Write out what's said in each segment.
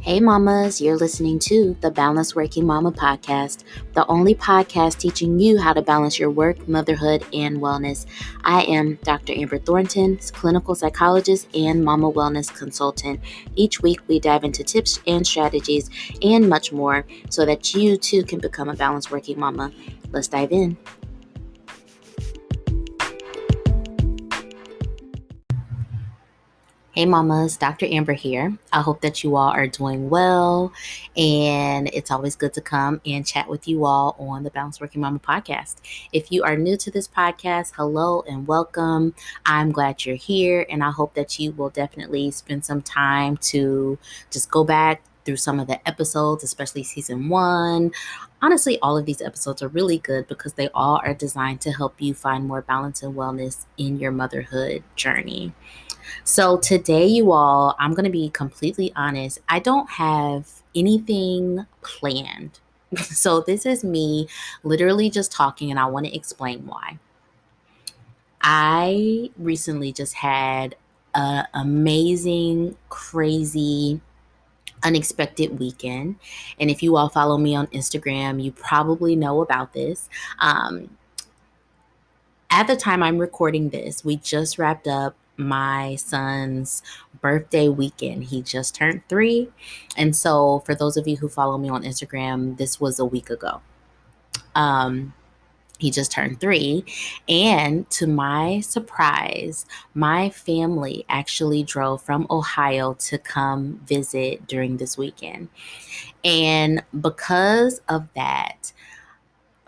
Hey mamas, you're listening to the Balanced Working Mama podcast, the only podcast teaching you how to balance your work, motherhood, and wellness. I am Dr. Amber Thornton, clinical psychologist and mama wellness consultant. Each week we dive into tips and strategies and much more so that you too can become a balanced working mama. Let's dive in. Hey mamas, Dr. Amber here. I hope that you all are doing well, and it's always good to come and chat with you all on the Balanced Working Mama podcast. If you are new to this podcast, hello and welcome. I'm glad you're here, and I hope that you will definitely spend some time to just go back through some of the episodes, especially season 1. Honestly, all of these episodes are really good because they all are designed to help you find more balance and wellness in your motherhood journey. So today, you all, I'm going to be completely honest. I don't have anything planned. So this is me literally just talking, and I want to explain why. I recently just had an amazing, crazy, unexpected weekend. And if you all follow me on Instagram, you probably know about this. At the time I'm recording this, we just wrapped up my son's birthday weekend. He just turned 3. And so for those of you who follow me on Instagram, this was a week ago. He just turned 3. And to my surprise, my family actually drove from Ohio to come visit during this weekend. And because of that,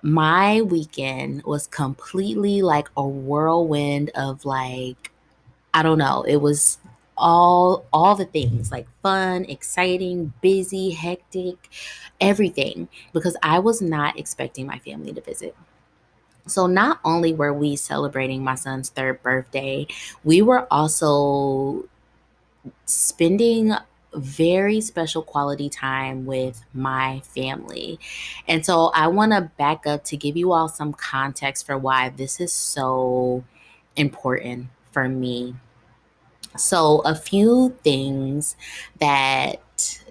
my weekend was completely like a whirlwind of like, I don't know, it was all the things, like fun, exciting, busy, hectic, everything, because I was not expecting my family to visit. So not only were we celebrating my son's 3rd birthday, we were also spending very special quality time with my family. And so I want to back up to give you all some context for why this is so important for me. So a few things that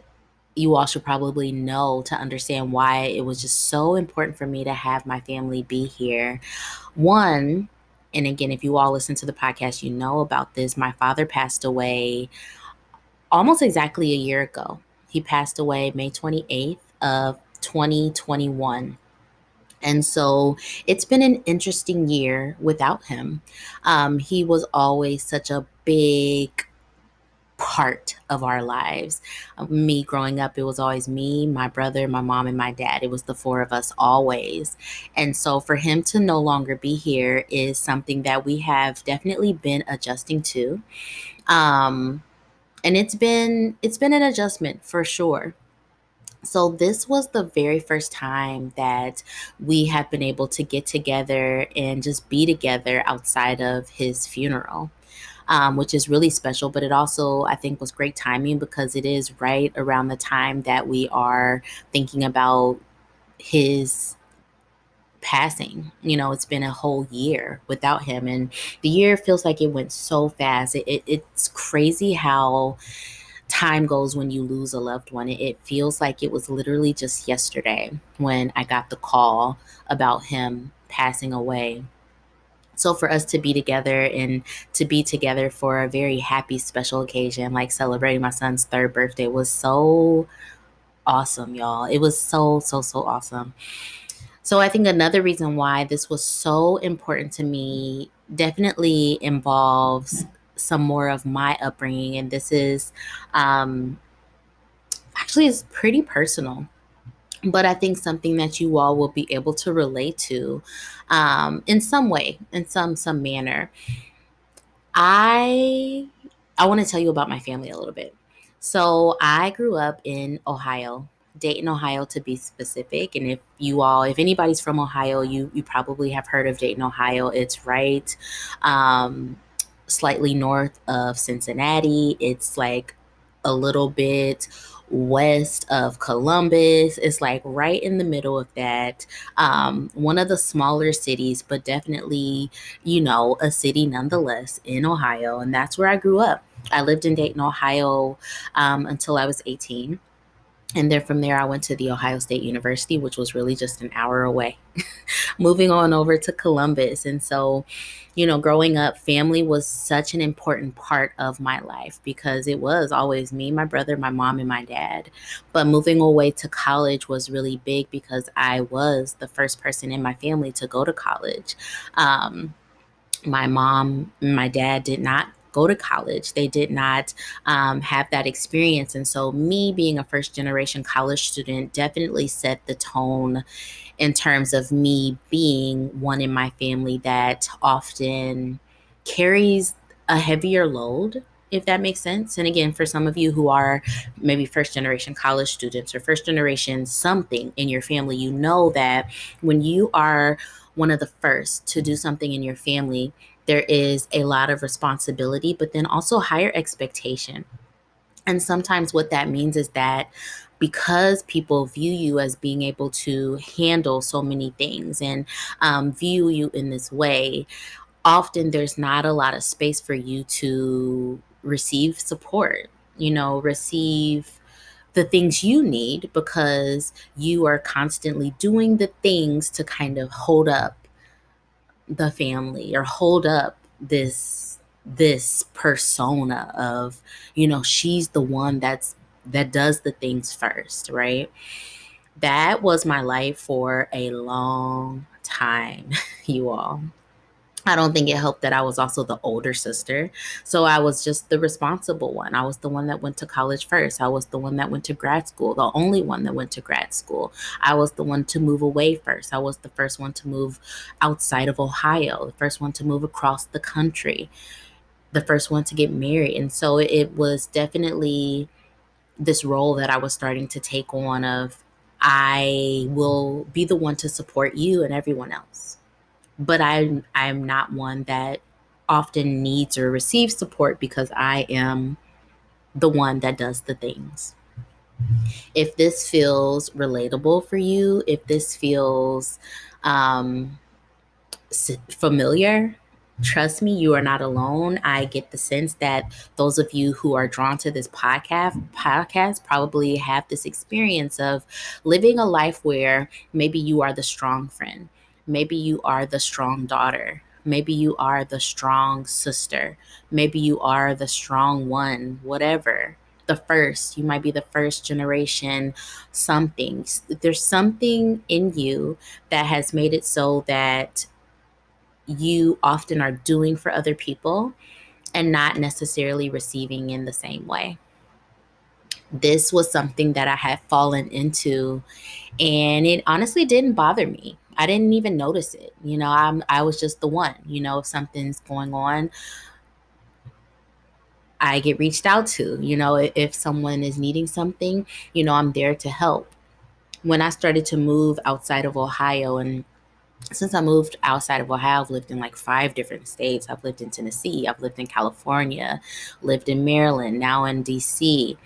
you all should probably know to understand why it was just so important for me to have my family be here. One, and again, if you all listen to the podcast, you know about this. My father passed away almost exactly a year ago. He passed away May 28th of 2021. And so it's been an interesting year without him. He was always such a big part of our lives. Me growing up, it was always me, my brother, my mom, and my dad. It was the 4 of us always. And so for him to no longer be here is something that we have definitely been adjusting to. And it's been an adjustment for sure. So this was the very first time that we have been able to get together and just be together outside of his funeral, which is really special. But it also, I think, was great timing because it is right around the time that we are thinking about his passing. It's been a whole year without him, and the year feels like it went so fast. It's crazy how time goes when you lose a loved one. It feels like it was literally just yesterday when I got the call about him passing away. So for us to be together and to be together for a very happy, special occasion, like celebrating my son's 3rd birthday, was so awesome, y'all. It was so, so, so awesome. So I think another reason why this was so important to me definitely involves some more of my upbringing. And this is actually is pretty personal, but I think something that you all will be able to relate to in some way, in some manner. I want to tell you about my family a little bit. So I grew up in Ohio, Dayton, Ohio, to be specific. And if anybody's from Ohio, you probably have heard of Dayton, Ohio. It's right slightly north of Cincinnati. It's like a little bit west of Columbus. It's like right in the middle of that. One of the smaller cities, but definitely, a city nonetheless in Ohio. And that's where I grew up. I lived in Dayton, Ohio until I was 18. And then from there, I went to the Ohio State University, which was really just an hour away, moving on over to Columbus. And so, growing up, family was such an important part of my life because it was always me, my brother, my mom, and my dad. But moving away to college was really big because I was the first person in my family to go to college. Um, my mom and my dad did not go to college. They did not have that experience. And so, me being a first generation college student definitely set the tone in terms of me being one in my family that often carries a heavier load, if that makes sense. And again, for some of you who are maybe first generation college students or first generation something in your family, you know that when you are one of the first to do something in your family, there is a lot of responsibility, but then also higher expectation. And sometimes what that means is that because people view you as being able to handle so many things and view you in this way, often there's not a lot of space for you to receive support, receive the things you need because you are constantly doing the things to kind of hold up the family or hold up this persona of, she's the one that does the things first, right? That was my life for a long time, you all. I don't think it helped that I was also the older sister. So I was just the responsible one. I was the one that went to college first. I was the one that went to grad school, the only one that went to grad school. I was the one to move away first. I was the first one to move outside of Ohio, the first one to move across the country, the first one to get married. And so it was definitely this role that I was starting to take on of I will be the one to support you and everyone else. But I'm not one that often needs or receives support because I am the one that does the things. If this feels relatable for you, if this feels um, familiar, trust me, you are not alone. I get the sense that those of you who are drawn to this podcast probably have this experience of living a life where maybe you are the strong friend, maybe you are the strong daughter, maybe you are the strong sister, maybe you are the strong one, whatever. The first, you might be the first generation something. There's something in you that has made it so that you often are doing for other people and not necessarily receiving in the same way. This was something that I had fallen into, and it honestly didn't bother me. I didn't even notice it. I was just the one. If something's going on, I get reached out to. If someone is needing something, I'm there to help. When I started to move outside of Ohio, and since I moved outside of Ohio, I've lived in like 5 different states. I've lived in Tennessee, I've lived in California, lived in Maryland, now in DC.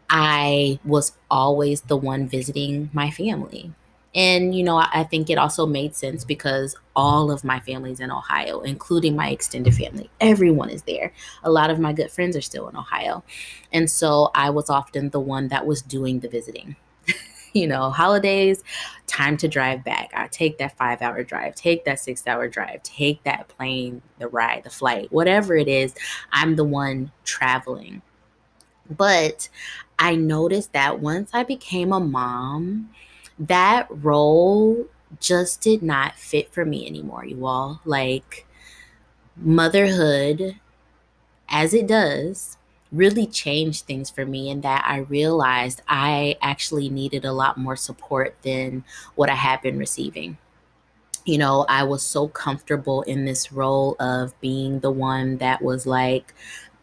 I was always the one visiting my family. And, I think it also made sense because all of my family's in Ohio, including my extended family. Everyone is there. A lot of my good friends are still in Ohio. And so I was often the one that was doing the visiting. Holidays, time to drive back. I take that 5 hour drive, take that 6 hour drive, take that plane, the ride, the flight, whatever it is, I'm the one traveling. But I noticed that once I became a mom, that role just did not fit for me anymore, you all. Like, motherhood, as it does, really changed things for me in that I realized I actually needed a lot more support than what I had been receiving. I was so comfortable in this role of being the one that was like,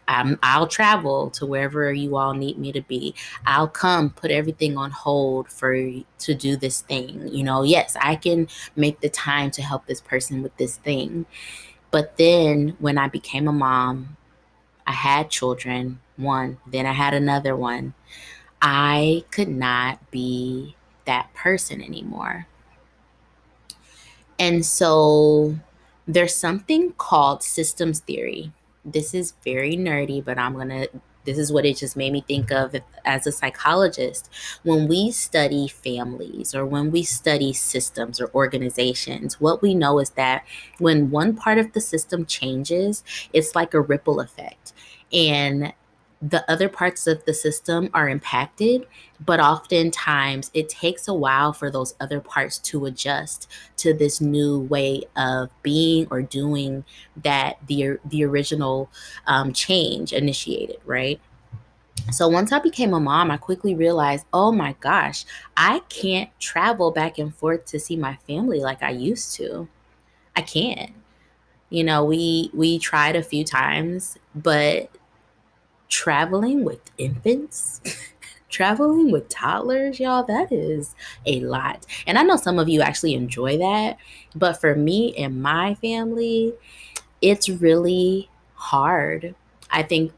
I'll travel to wherever you all need me to be. I'll come put everything on hold to do this thing. Yes, I can make the time to help this person with this thing. But then when I became a mom, I had children, one, then I had another one. I could not be that person anymore. And so there's something called systems theory. This is very nerdy, but I'm going to This is what it just made me think of as a psychologist. When we study families or when we study systems or organizations, what we know is that when one part of the system changes, it's like a ripple effect. And the other parts of the system are impacted, but oftentimes it takes a while for those other parts to adjust to this new way of being or doing that the original change initiated, right? So once I became a mom, I quickly realized, oh my gosh, I can't travel back and forth to see my family like I used to. I can't. We tried a few times, but traveling with infants, traveling with toddlers, y'all, that is a lot. And I know some of you actually enjoy that, but for me and my family, it's really hard. I think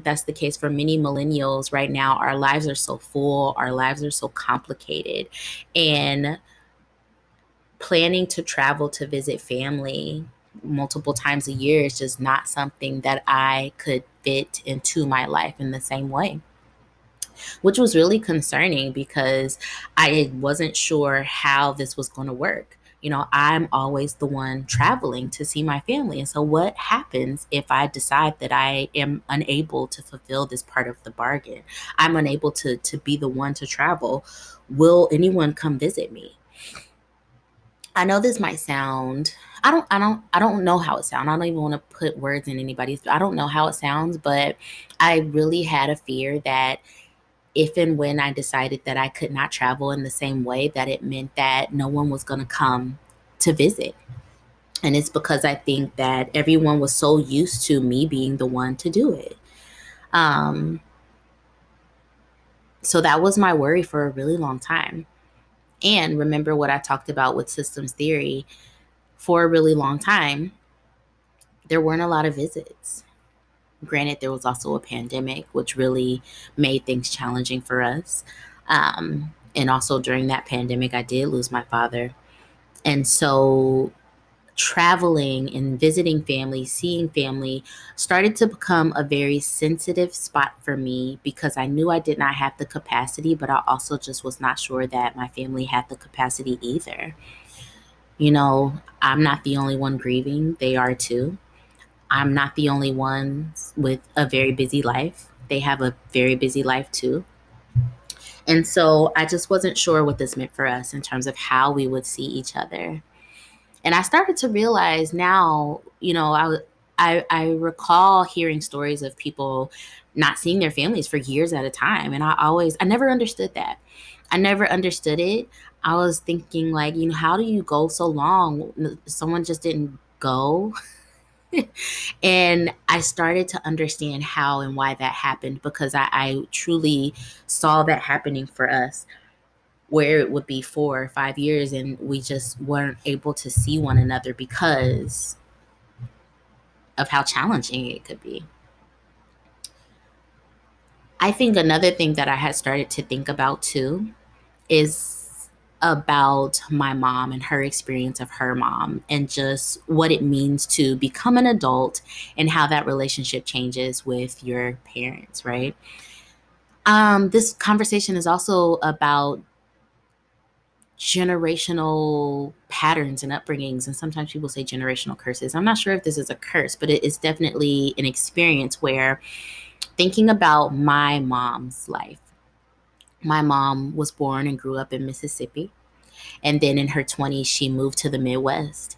that's the case for many millennials right now. Our lives are so full, our lives are so complicated, and planning to travel to visit family multiple times a year is just not something that I could fit into my life in the same way, which was really concerning because I wasn't sure how this was going to work. I'm always the one traveling to see my family. And so, what happens if I decide that I am unable to fulfill this part of the bargain? I'm unable to be the one to travel. Will anyone come visit me? I know this might sound I don't know how it sounds. I don't even want to put words in anybody's. I don't know how it sounds, but I really had a fear that if and when I decided that I could not travel in the same way, that it meant that no one was going to come to visit. And it's because I think that everyone was so used to me being the one to do it. Um, so that was my worry for a really long time. And remember what I talked about with systems theory, for a really long time, there weren't a lot of visits. Granted, there was also a pandemic, which really made things challenging for us. And also during that pandemic, I did lose my father. And so traveling and visiting family, seeing family started to become a very sensitive spot for me because I knew I did not have the capacity, but I also just was not sure that my family had the capacity either. I'm not the only one grieving, they are too. I'm not the only one with a very busy life. They have a very busy life too. And so I just wasn't sure what this meant for us in terms of how we would see each other. And I started to realize now, I recall hearing stories of people not seeing their families for years at a time. And I never understood that. I never understood it. I was thinking, like, how do you go so long? Someone just didn't go. And I started to understand how and why that happened because I truly saw that happening for us, where it would be 4 or 5 years and we just weren't able to see one another because of how challenging it could be. I think another thing that I had started to think about too is about my mom and her experience of her mom and just what it means to become an adult and how that relationship changes with your parents, right? This conversation is also about generational patterns and upbringings. And sometimes people say generational curses. I'm not sure if this is a curse, but it is definitely an experience where thinking about my mom's life. My mom was born and grew up in Mississippi. And then in her 20s, she moved to the Midwest.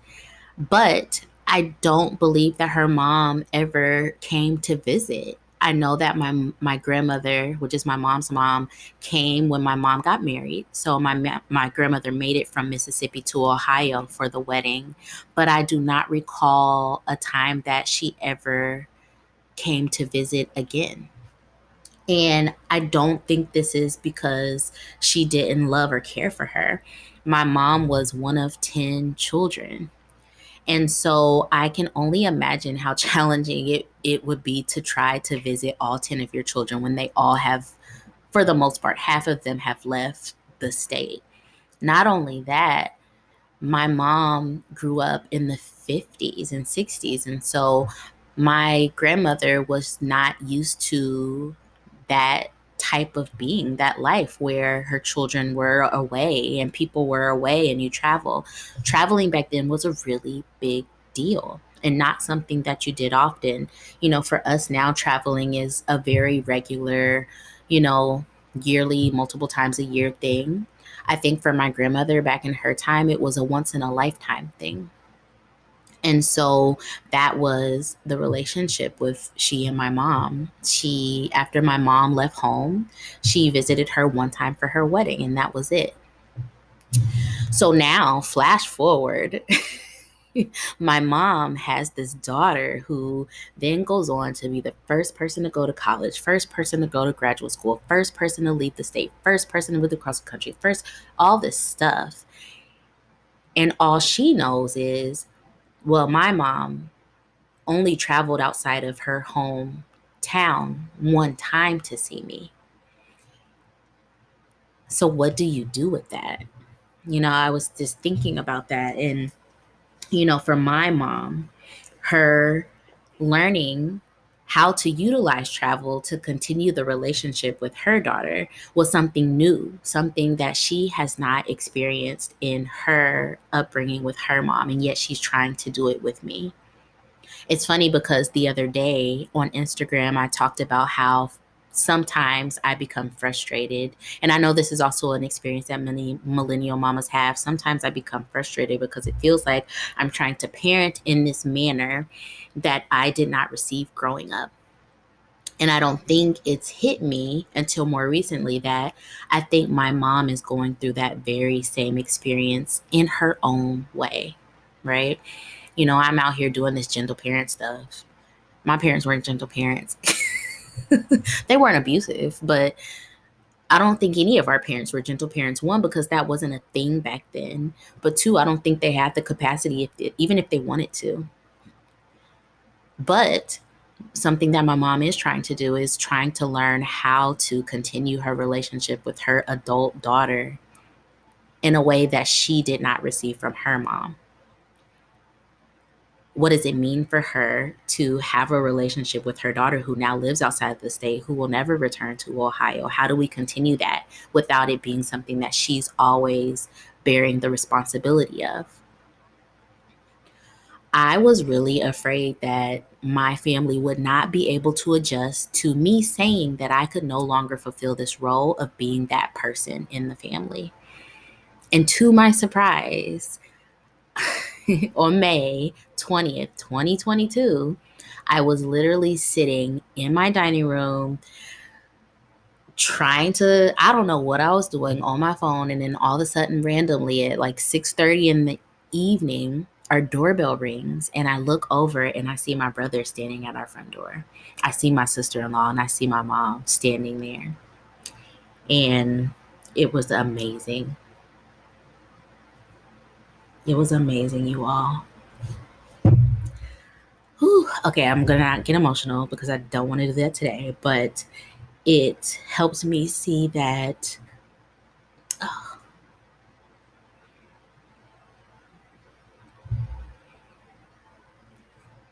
But I don't believe that her mom ever came to visit. I know that my grandmother, which is my mom's mom, came when my mom got married. So my grandmother made it from Mississippi to Ohio for the wedding, but I do not recall a time that she ever came to visit again. And I don't think this is because she didn't love or care for her. My mom was one of 10 children. And so I can only imagine how challenging it would be to try to visit all 10 of your children when they all have, for the most part, half of them have left the state. Not only that, my mom grew up in the 50s and 60s. And so My grandmother was not used to that type of being, that life where her children were away and people were away and you travel. Traveling back then was a really big deal and not something that you did often. For us now, traveling is a very regular, you know, yearly, multiple times a year thing. I think for my grandmother back in her time, it was a once in a lifetime thing. And so that was the relationship with she and my mom. After my mom left home, she visited her one time for her wedding, and that was it. So now, flash forward, my mom has this daughter who then goes on to be the first person to go to college, first person to go to graduate school, first person to leave the state, first person to move across the country, first, all this stuff. And all she knows is, well, my mom only traveled outside of her hometown one time to see me. So, what do you do with that? I was just thinking about that. And, for my mom, her learning how to utilize travel to continue the relationship with her daughter was something new, something that she has not experienced in her upbringing with her mom. And yet she's trying to do it with me. It's funny because the other day on Instagram, I talked about how sometimes I become frustrated. And I know this is also an experience that many millennial mamas have. Sometimes I become frustrated because it feels like I'm trying to parent in this manner that I did not receive growing up. And I don't think it's hit me until more recently that I think my mom is going through that very same experience in her own way, right? I'm out here doing this gentle parent stuff. My parents weren't gentle parents. They weren't abusive, but I don't think any of our parents were gentle parents. One, because that wasn't a thing back then. But two, I don't think they had the capacity, even if they wanted to. But something that my mom is trying to do is trying to learn how to continue her relationship with her adult daughter in a way that she did not receive from her mom. What does it mean for her to have a relationship with her daughter who now lives outside of the state, who will never return to Ohio? How do we continue that without it being something that she's always bearing the responsibility of? I was really afraid that my family would not be able to adjust to me saying that I could no longer fulfill this role of being that person in the family. And to my surprise, on May 20th, 2022, I was literally sitting in my dining room trying to, I don't know what I was doing on my phone. And then all of a sudden, randomly at like 6:30 in the evening, our doorbell rings and I look over and I see my brother standing at our front door. I see my sister-in-law and I see my mom standing there. And it was amazing. It was amazing, you all. Whew. Okay, I'm gonna not get emotional because I don't want to do that today, but it helps me see that oh,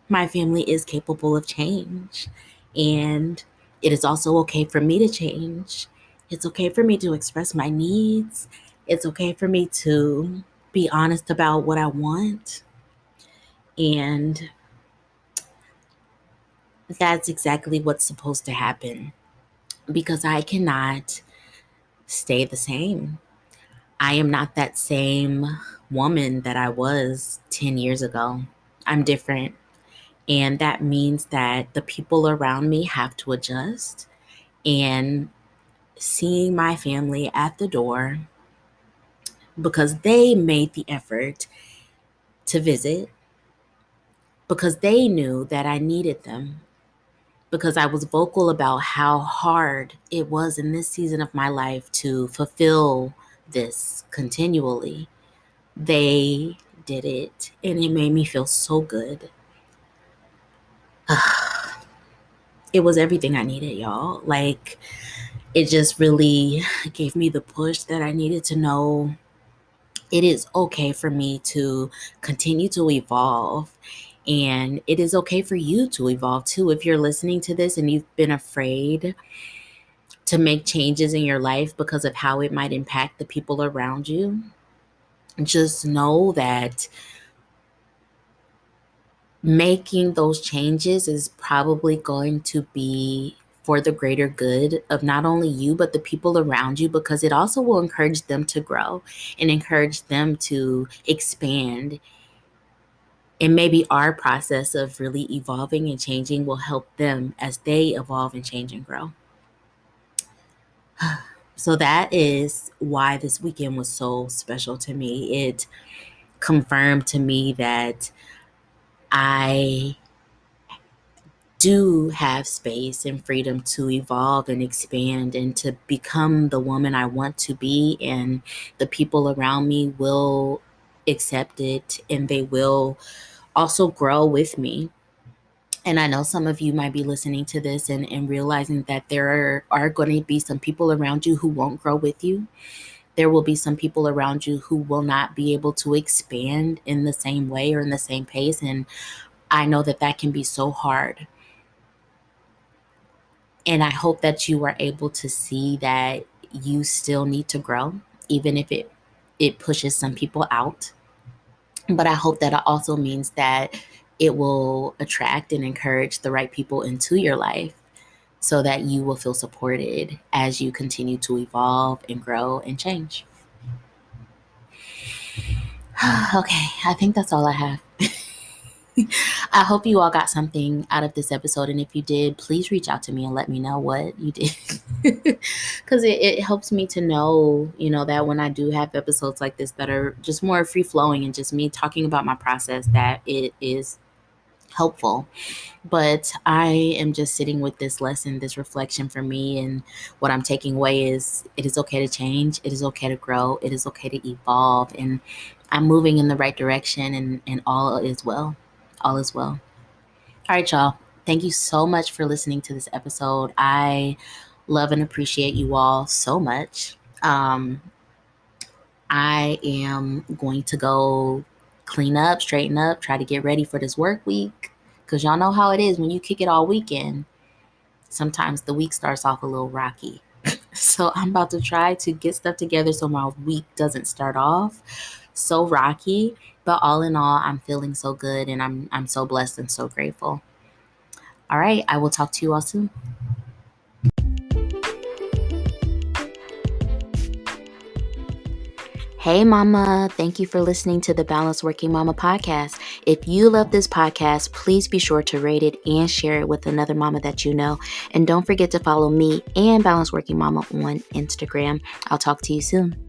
my family is capable of change. And it is also okay for me to change. It's okay for me to express my needs. It's okay for me to be honest about what I want. And that's exactly what's supposed to happen because I cannot stay the same. I am not that same woman that I was 10 years ago. I'm different. And that means that the people around me have to adjust. And seeing my family at the door because they made the effort to visit, because they knew that I needed them, because I was vocal about how hard it was in this season of my life to fulfill this continually. They did it, and it made me feel so good. It was everything I needed, y'all. Like, it just really gave me the push that I needed to know it is okay for me to continue to evolve And it is okay for you to evolve too. If you're listening to this and you've been afraid to make changes in your life because of how it might impact the people around you, just know that making those changes is probably going to be for the greater good of not only you, but the people around you, because it also will encourage them to grow and encourage them to expand. And maybe our process of really evolving and changing will help them as they evolve and change and grow. So that is why this weekend was so special to me. It confirmed to me that I do have space and freedom to evolve and expand and to become the woman I want to be. And the people around me will accept it and they will also grow with me. And I know some of you might be listening to this and realizing that there are going to be some people around you who won't grow with you. There will be some people around you who will not be able to expand in the same way or in the same pace. And I know that that can be so hard. And I hope that you are able to see that you still need to grow, even if it pushes some people out. But I hope that it also means that it will attract and encourage the right people into your life so that you will feel supported as you continue to evolve and grow and change. Okay, I think that's all I have. I hope you all got something out of this episode. And if you did, please reach out to me and let me know what you did. Because it helps me to know, that when I do have episodes like this that are just more free flowing and just me talking about my process, that it is helpful. But I am just sitting with this lesson, this reflection for me. And what I'm taking away is it is okay to change. It is okay to grow. It is okay to evolve. And I'm moving in the right direction and all is well. All is well. All right, y'all. Thank you so much for listening to this episode. I love and appreciate you all so much. I am going to go clean up, straighten up, try to get ready for this work week. Because y'all know how it is when you kick it all weekend. Sometimes the week starts off a little rocky. So I'm about to try to get stuff together so my week doesn't start off so rocky. But all in all, I'm feeling so good and I'm so blessed and so grateful. All right, I will talk to you all soon. Hey, Mama. Thank you for listening to the Balanced Working Mama podcast. If you love this podcast, please be sure to rate it and share it with another mama that you know. And don't forget to follow me and Balanced Working Mama on Instagram. I'll talk to you soon.